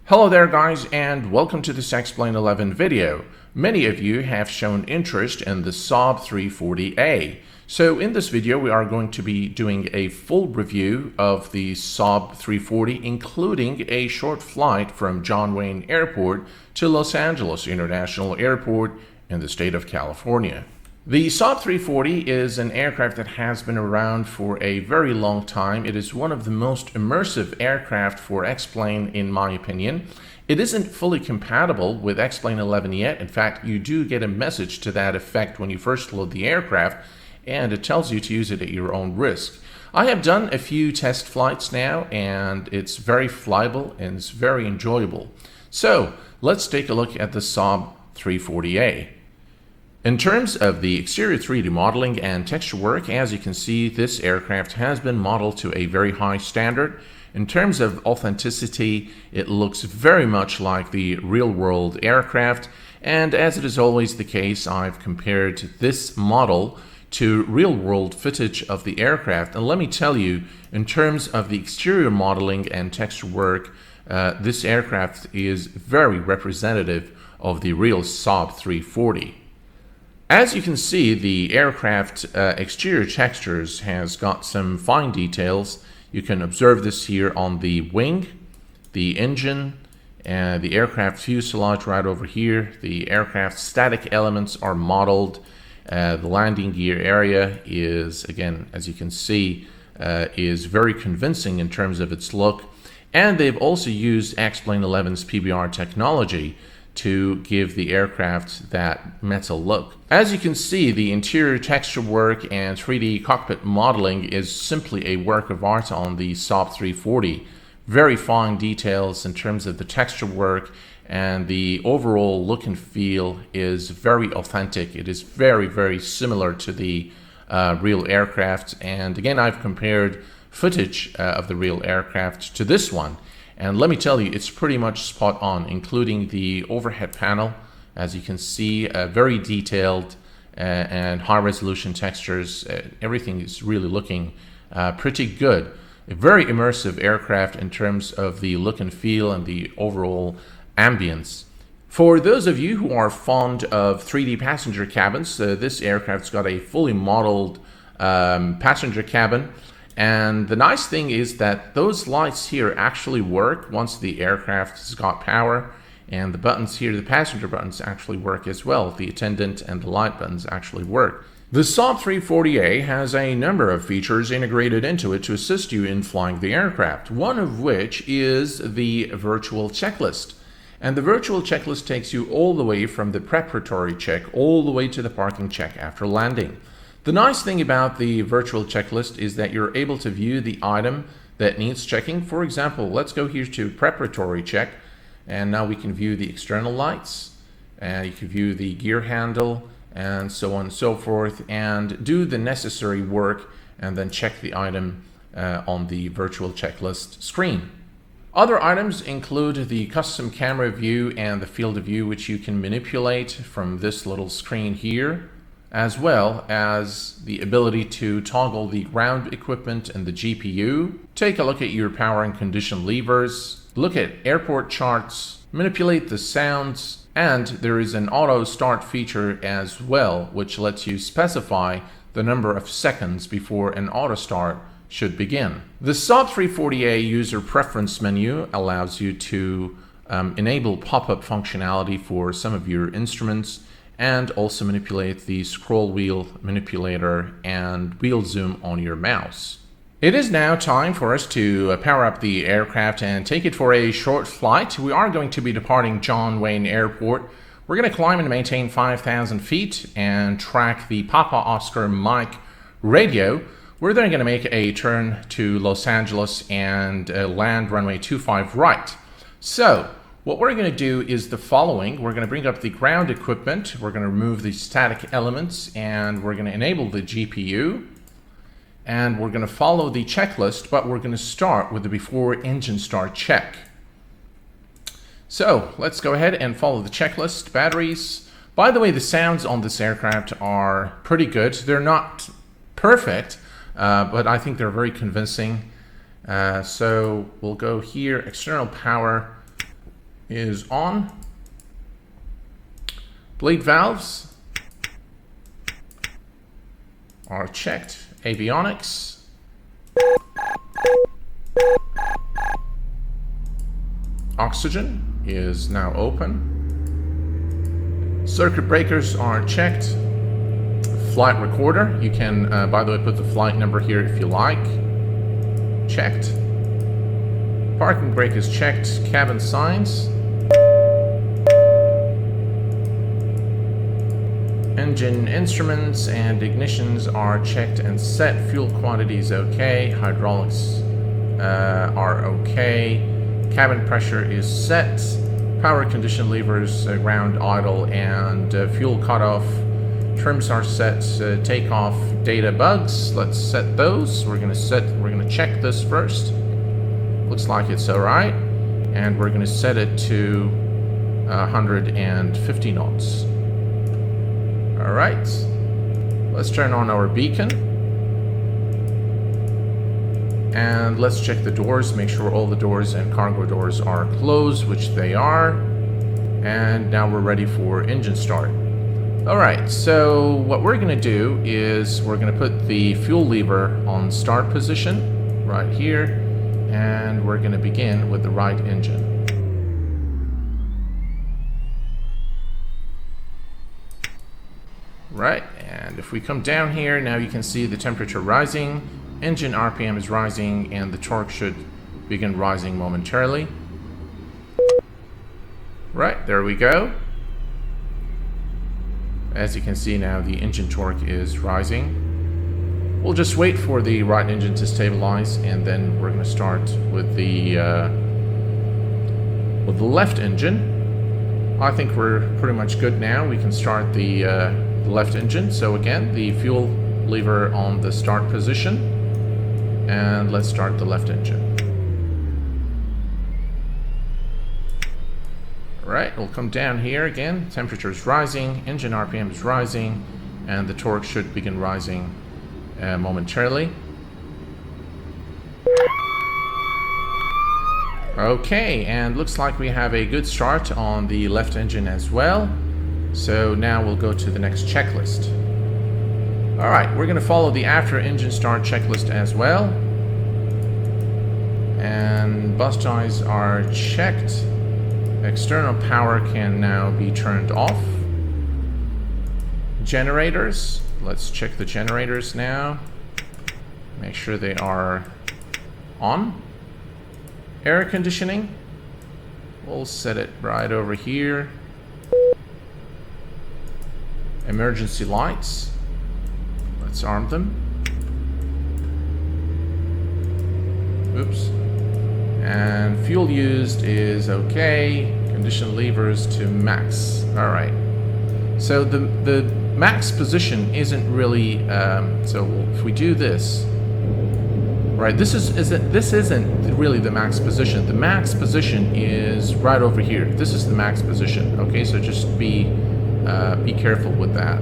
Hello there guys, and welcome to this Explain 11 video. Many of you have shown interest in the SAAB 340A. So in this video we are going to be doing a full review of the SAAB 340, including a short flight from John Wayne Airport to Los Angeles International Airport in the state of California. The SAAB 340 is an aircraft that has been around for a very long time. It is one of the most immersive aircraft for X-Plane in my opinion. It isn't fully compatible with X-Plane 11 yet. In fact, you do get a message to that effect when you first load the aircraft, and it tells you to use it at your own risk. I have done a few test flights now, and it's very flyable and it's very enjoyable. So let's take a look at the SAAB 340A. In terms of the exterior 3D modeling and texture work, as you can see, this aircraft has been modeled to a very high standard. In terms of authenticity, it looks very much like the real-world aircraft, and as it is always the case, I've compared this model to real-world footage of the aircraft. And let me tell you, in terms of the exterior modeling and texture work, this aircraft is very representative of the real SAAB 340. As you can see, the aircraft exterior textures has got some fine details. You can observe this here on the wing, the engine, and the aircraft fuselage right over here. The aircraft static elements are modeled. The landing gear area is, again, as you can see, is very convincing in terms of its look. And they've also used X-Plane 11's PBR technology to give the aircraft that metal look. As you can see, the interior texture work and 3D cockpit modeling is simply a work of art on the SAAB 340. Very fine details in terms of the texture work, and the overall look and feel is very authentic. It is very, very similar to the real aircraft. And again, I've compared footage of the real aircraft to this one. And let me tell you, it's pretty much spot on, including the overhead panel. As you can see, very detailed and high resolution textures. Everything is really looking pretty good. A very immersive aircraft in terms of the look and feel and the overall ambience. For those of you who are fond of 3D passenger cabins, this aircraft's got a fully modeled passenger cabin. And the nice thing is that those lights here actually work once the aircraft has got power, and the buttons here, the passenger buttons, actually work as well. The attendant and the light buttons actually work. The SAAB 340A has a number of features integrated into it to assist you in flying the aircraft, one of which is the virtual checklist. And the virtual checklist takes you all the way from the preparatory check all the way to the parking check after landing. The nice thing about the virtual checklist is that you're able to view the item that needs checking. For example, let's go here to preparatory check, and now we can view the external lights, and you can view the gear handle, and so on and so forth, and do the necessary work, and then check the item on the virtual checklist screen. Other items include the custom camera view and the field of view, which you can manipulate from this little screen here, as well as the ability to toggle the ground equipment and the GPU, take a look at your power and condition levers, look at airport charts, manipulate the sounds, and there is an auto start feature as well, which lets you specify the number of seconds before an auto start should begin. The SAAB 340A user preference menu allows you to enable pop-up functionality for some of your instruments, and also manipulate the scroll wheel manipulator and wheel zoom on your mouse. It is now time for us to power up the aircraft and take it for a short flight. We are going to be departing John Wayne Airport. We're going to climb and maintain 5,000 feet and track the Papa Oscar Mike radio. We're then going to make a turn to Los Angeles and land runway 25 right. So what we're going to do is the following. We're going to bring up the ground equipment, we're going to remove the static elements, and we're going to enable the GPU, and we're going to follow the checklist, but we're going to start with the before engine start check. So let's go ahead and follow the checklist. Batteries. By the way, the sounds on this aircraft are pretty good. They're not perfect, but I think they're very convincing. So we'll go here, external power. is on. Bleed valves are checked. Avionics. Oxygen is now open. Circuit breakers are checked. Flight recorder, you can, by the way, put the flight number here if you like. Checked. Parking brake is checked. Cabin signs. Engine instruments and ignitions are checked and set. Fuel quantity is okay. Hydraulics are okay. Cabin pressure is set. Power condition levers, ground idle, and fuel cutoff. Trims are set. Takeoff data bugs. Let's set those. We're gonna check this first. Looks like it's all right, and we're gonna set it to 150 knots. All right. Let's turn on our beacon. And let's check the doors, make sure all the doors and cargo doors are closed, which they are. And now we're ready for engine start. All right, so what we're gonna do is we're gonna put the fuel lever on start position right here, and we're gonna begin with the right engine. Right, and if we come down here, now you can see the temperature rising. Engine RPM is rising, and the torque should begin rising momentarily. Right, there we go. As you can see now, the engine torque is rising. We'll just wait for the right engine to stabilize, and then we're going to start with the left engine. I think we're pretty much good now. We can start the left engine. So again, the fuel lever on the start position. And let's start the left engine. All right, we'll come down here again. Temperature is rising, engine RPM is rising, and the torque should begin rising momentarily. Okay, and looks like we have a good start on the left engine as well. So now we'll go to the next checklist. All right, we're going to follow the after engine start checklist as well. And bus ties are checked. External power can now be turned off. Generators, let's check the generators now. Make sure they are on. Air conditioning, we'll set it right over here. Emergency lights, let's arm them. Oops. And fuel used is okay. Condition levers to max. All right. So the max position isn't really. So if we do this, right? This isn't really the max position. The max position is right over here. This is the max position. Okay. So just be careful with that.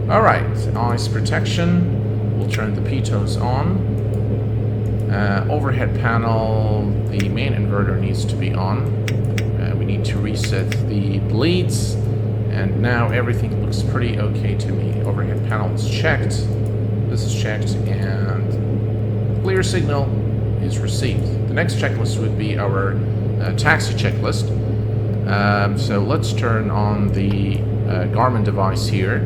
All right. Ice protection. We'll turn the pitos on. Overhead panel, the main inverter needs to be on. We need to reset the bleeds, and now everything looks pretty okay to me. Overhead panel is checked, this is checked, and clear signal is received. The next checklist would be our taxi checklist. So let's turn on the Garmin device here.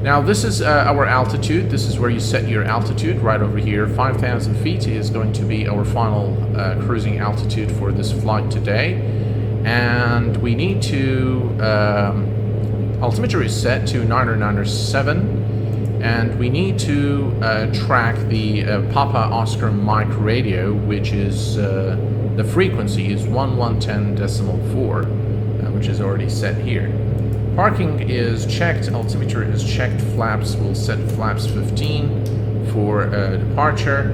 Now this is our altitude. This is where you set your altitude right over here. 5,000 feet is going to be our final cruising altitude for this flight today. And we need to, altimeter is set to 9097. And we need to track the Papa Oscar Mike radio, which is, the frequency is 1110.4, which is already set here. Parking is checked, altimeter is checked, flaps, we'll set flaps 15 for departure.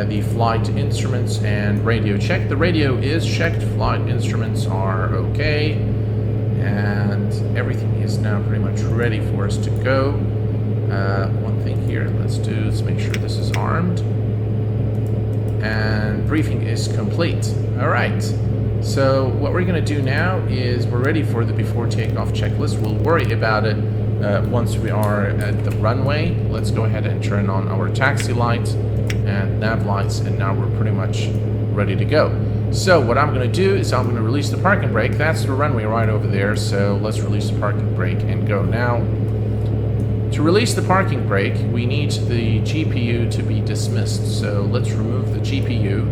The flight instruments and radio check. The radio is checked, flight instruments are okay, and everything is now pretty much ready for us to go. One thing here, let's do is make sure this is armed. And briefing is complete. All right. So what we're going to do now is we're ready for the before takeoff checklist. We'll worry about it once we are at the runway. Let's go ahead and turn on our taxi lights and nav lights, and now we're pretty much ready to go. So what I'm going to do is I'm going to release the parking brake. That's the runway right over there. So let's release the parking brake and go. Now, to release the parking brake, we need the GPU to be dismissed. So let's remove the GPU.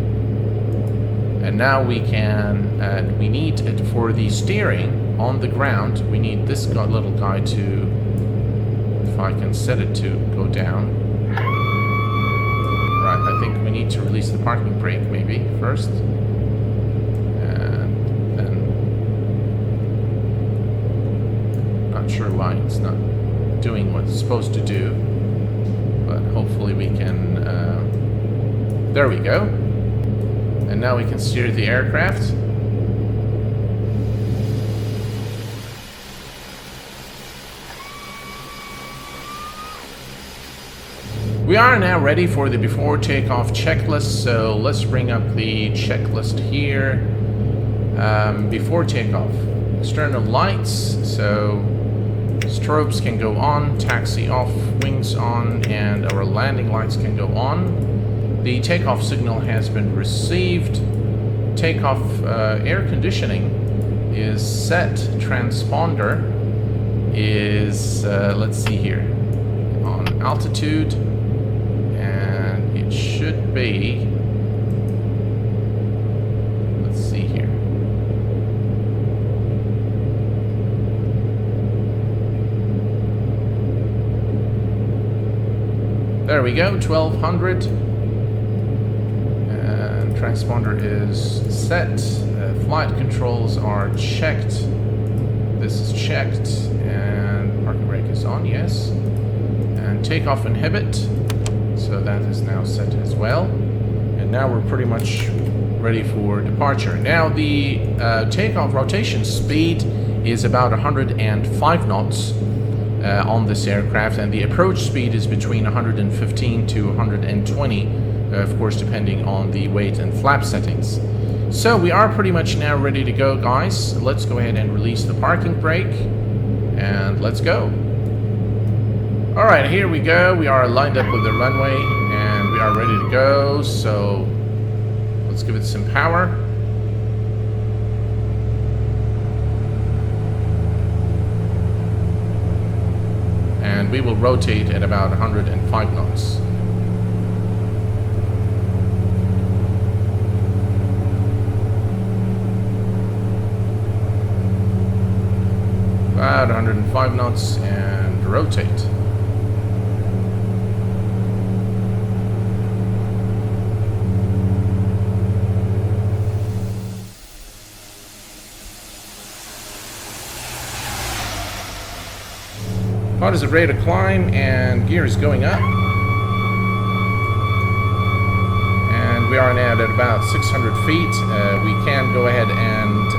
And now we can, we need it for the steering on the ground. We need this little guy to, if I can set it to go down. Right, I think we need to release the parking brake maybe first. And then, not sure why it's not doing what it's supposed to do. But hopefully we can, there we go. And now we can steer the aircraft. We are now ready for the before takeoff checklist, so let's bring up the checklist here. Before takeoff, external lights, so strobes can go on, taxi off, wings on, and our landing lights can go on. The takeoff signal has been received. Takeoff air conditioning is set. Transponder is, let's see here, on altitude, and it should be, let's see here. There we go, 1200. Transponder is set. Flight controls are checked. This is checked. And parking brake is on, yes. And takeoff inhibit. So that is now set as well. And now we're pretty much ready for departure. Now the takeoff rotation speed is about 105 knots on this aircraft. And the approach speed is between 115 to 120. Of course, depending on the weight and flap settings. So we are pretty much now ready to go, guys. Let's go ahead and release the parking brake, and let's go. All right, here we go. We are lined up with the runway, and we are ready to go. So let's give it some power. And we will rotate at about 105 knots. About 105 knots and rotate. Pod is ready to climb and gear is going up. And we are now at about 600 feet. We can go ahead and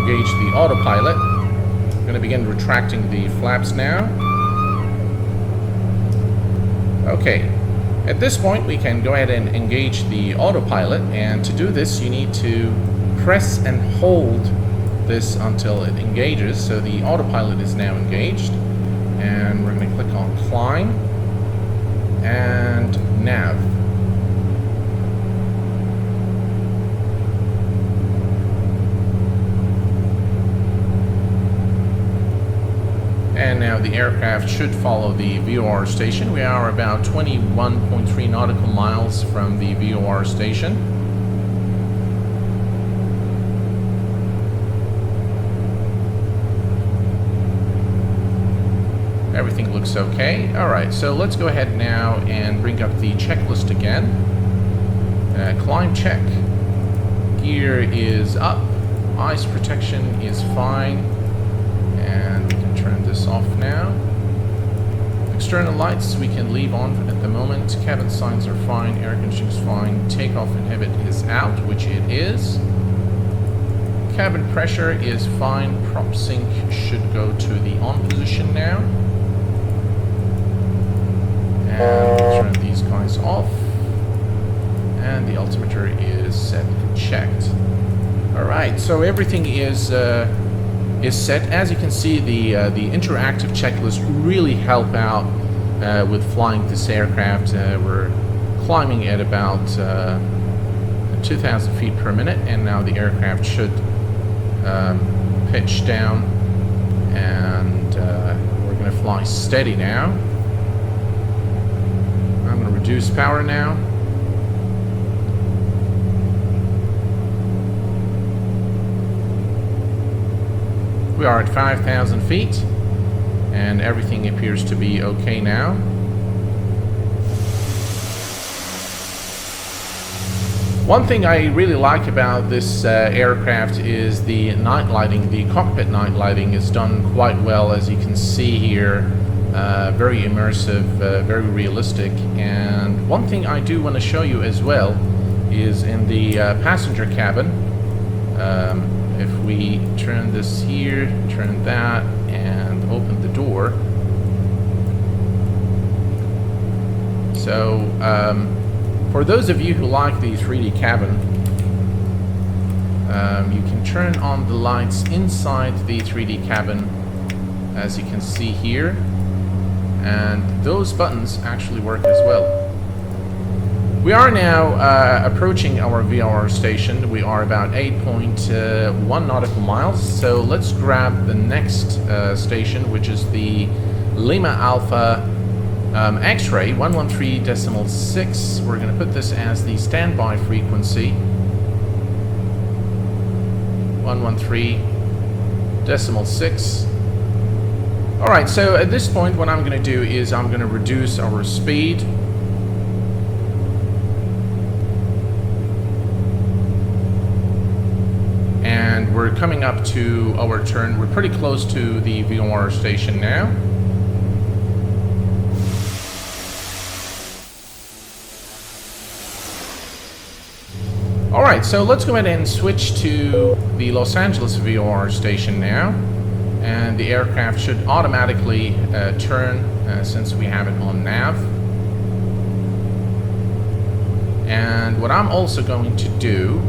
engage the autopilot. I'm going to begin retracting the flaps now. Okay, at this point we can go ahead and engage the autopilot, and to do this you need to press and hold this until it engages. So the autopilot is now engaged, and we're going to click on climb and nav. And now the aircraft should follow the VOR station. We are about 21.3 nautical miles from the VOR station. Everything looks okay. Alright, so let's go ahead now and bring up the checklist again. Climb check. Gear is up. Ice protection is fine. And we can turn this off now. External lights we can leave on at the moment. Cabin signs are fine. Air conditioning is fine. Takeoff inhibit is out, which it is. Cabin pressure is fine. Prop sync should go to the on position now. And we'll turn these guys off. and the altimeter is set and checked. Alright, so everything is set. As you can see, the interactive checklist really help out with flying this aircraft. We're climbing at about 2,000 feet per minute, and now the aircraft should pitch down, and we're going to fly steady now. I'm going to reduce power now. We are at 5,000 feet, and everything appears to be okay now. One thing I really like about this aircraft is the night lighting. The cockpit night lighting is done quite well, as you can see here. Very immersive, very realistic. And one thing I do want to show you as well is in the passenger cabin. If we turn this here, turn that, and open the door. So, for those of you who like the 3D cabin, you can turn on the lights inside the 3D cabin, as you can see here, and those buttons actually work as well. We are now approaching our VOR station. We are about 8.1 nautical miles, so let's grab the next station, which is the Lima Alpha X-ray 113.6. We're going to put this as the standby frequency. 113.6. Alright, so at this point what I'm going to do is I'm going to reduce our speed. And we're coming up to our turn. We're pretty close to the VOR station now. Alright, so let's go ahead and switch to the Los Angeles VOR station now. And the aircraft should automatically turn since we have it on nav. And what I'm also going to do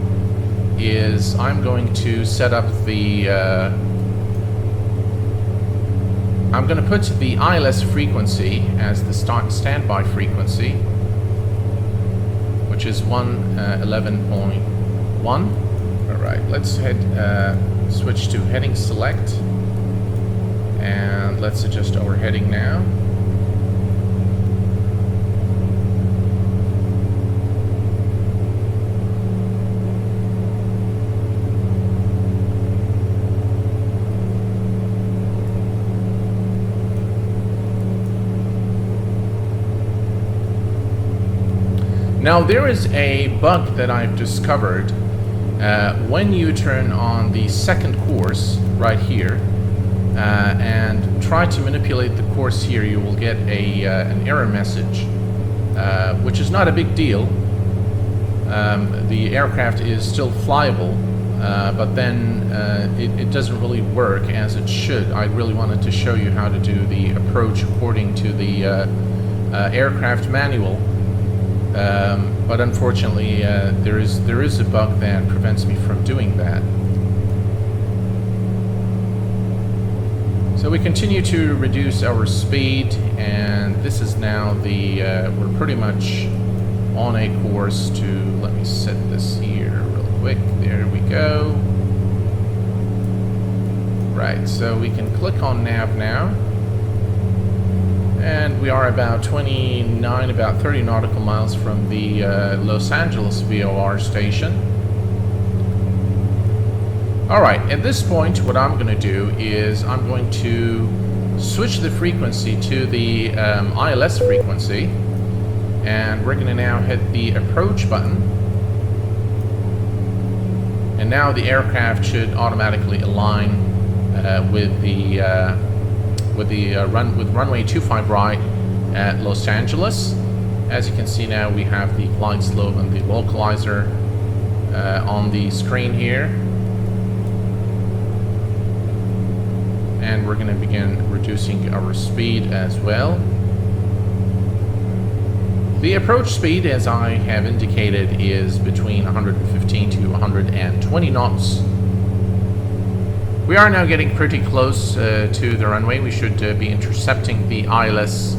is I'm going to set up the I'm going to put the LES frequency as the standby frequency, which is 111.1. Alright, let's switch to heading select, and let's adjust our heading now. Now there is a bug that I've discovered when you turn on the second course right here and try to manipulate the course here, you will get an error message, which is not a big deal. The aircraft is still flyable, but then it doesn't really work as it should. I really wanted to show you how to do the approach according to the aircraft manual. But unfortunately, there is a bug that prevents me from doing that. So we continue to reduce our speed, and this is now we're pretty much on a course to, let me set this here real quick. There we go. Right, so we can click on nav now. And we are about 29, about 30 nautical miles from the Los Angeles VOR station. Alright, at this point what I'm going to do is I'm going to switch the frequency to the LES frequency, and we're going to now hit the approach button, and now the aircraft should automatically align with runway 25 right at Los Angeles. As you can see now, we have the glide slope and the localizer on the screen here. And we're going to begin reducing our speed as well. The approach speed, as I have indicated, is between 115 to 120 knots. We are now getting pretty close to the runway. We should be intercepting the ILS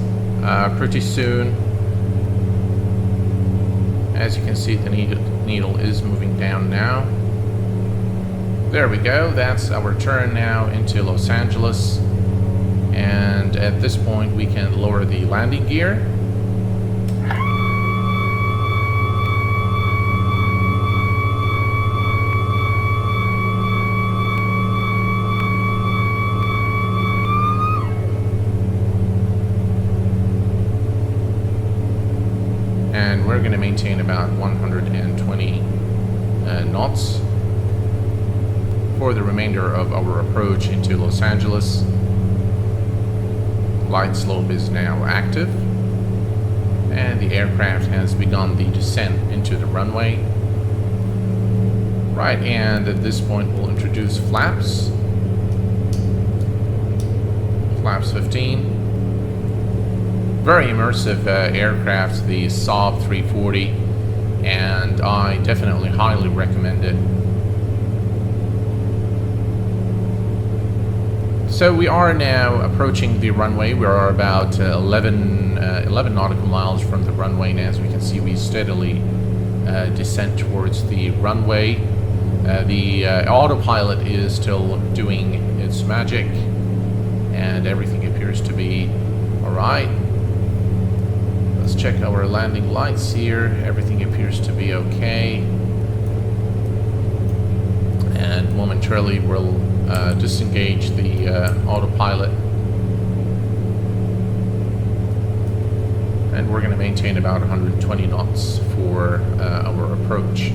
pretty soon. As you can see, the needle is moving down now. There we go. That's our turn now into Los Angeles. And at this point, we can lower the landing gear. And we're going to maintain about 120 knots for the remainder of our approach into Los Angeles. Glide slope is now active, and the aircraft has begun the descent into the runway. Right, and at this point we'll introduce flaps. Flaps 15. Very immersive aircraft, the Saab 340, and I definitely highly recommend it. So we are now approaching the runway. We are about 11 nautical miles from the runway, and as we can see, we steadily descend towards the runway. The autopilot is still doing its magic, and everything appears to be alright. Let's check our landing lights here. Everything appears to be okay. And momentarily we'll disengage the autopilot. And we're going to maintain about 120 knots for our approach.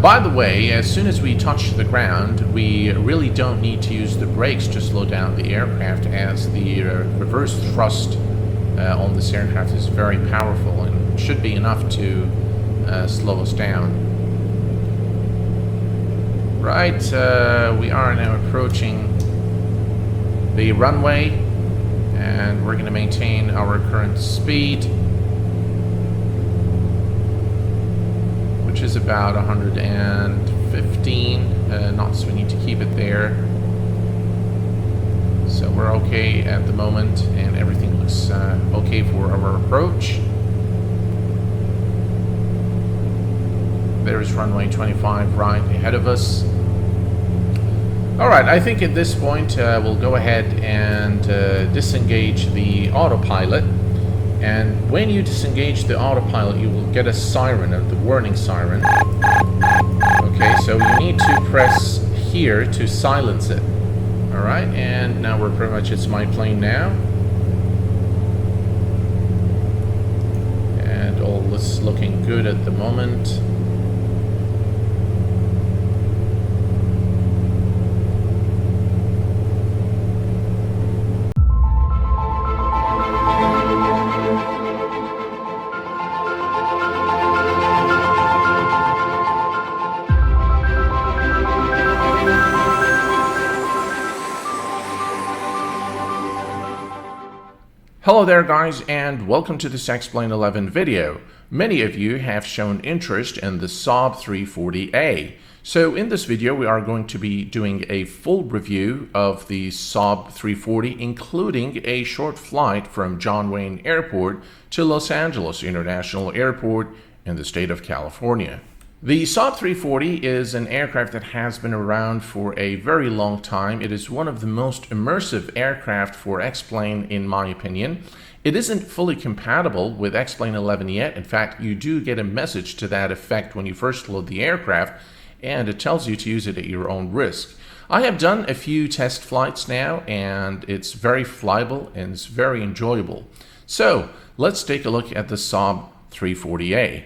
By the way, as soon as we touch the ground, we really don't need to use the brakes to slow down the aircraft, as the reverse thrust on this aircraft is very powerful and should be enough to slow us down. Right, we are now approaching the runway, and we're going to maintain our current speed, which is about 115 knots. We need to keep it there. So we're okay at the moment, and everything looks okay for our approach. There's runway 25 right ahead of us. Alright, I think at this point we'll go ahead and disengage the autopilot. And when you disengage the autopilot, you will get a siren, the warning siren. Okay, so you need to press here to silence it. Alright, and now we're pretty much, it's my plane now. And all this looking good at the moment. Hello there guys, and welcome to this Explain 11 video. Many of you have shown interest in the Saab 340A. So in this video we are going to be doing a full review of the Saab 340, including a short flight from John Wayne Airport to Los Angeles International Airport in the state of California. The Saab 340 is an aircraft that has been around for a very long time. It is one of the most immersive aircraft for X-Plane in my opinion. It isn't fully compatible with X-Plane 11 yet. In fact, you do get a message to that effect when you first load the aircraft, and it tells you to use it at your own risk. I have done a few test flights now, and it's very flyable and it's very enjoyable. So let's take a look at the Saab 340A.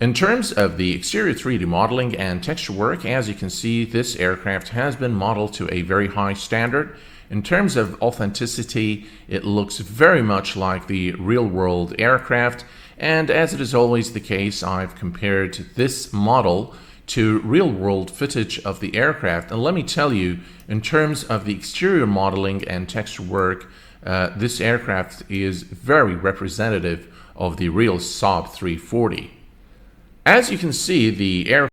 In terms of the exterior 3D modeling and texture work, as you can see, this aircraft has been modeled to a very high standard. In terms of authenticity, it looks very much like the real-world aircraft, and as it is always the case, I've compared this model to real-world footage of the aircraft. And let me tell you, in terms of the exterior modeling and texture work, This aircraft is very representative of the real Saab 340. As you can see, the aircraft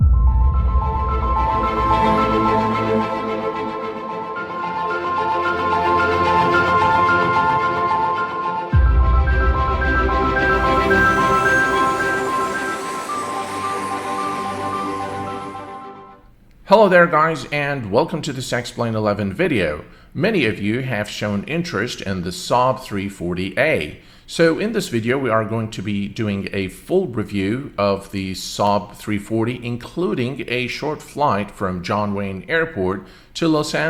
Hello there guys, and welcome to this Explain 11 video. Many of you have shown interest in the Saab 340A. So in this video we are going to be doing a full review of the Saab 340, including a short flight from John Wayne Airport to Los Angeles.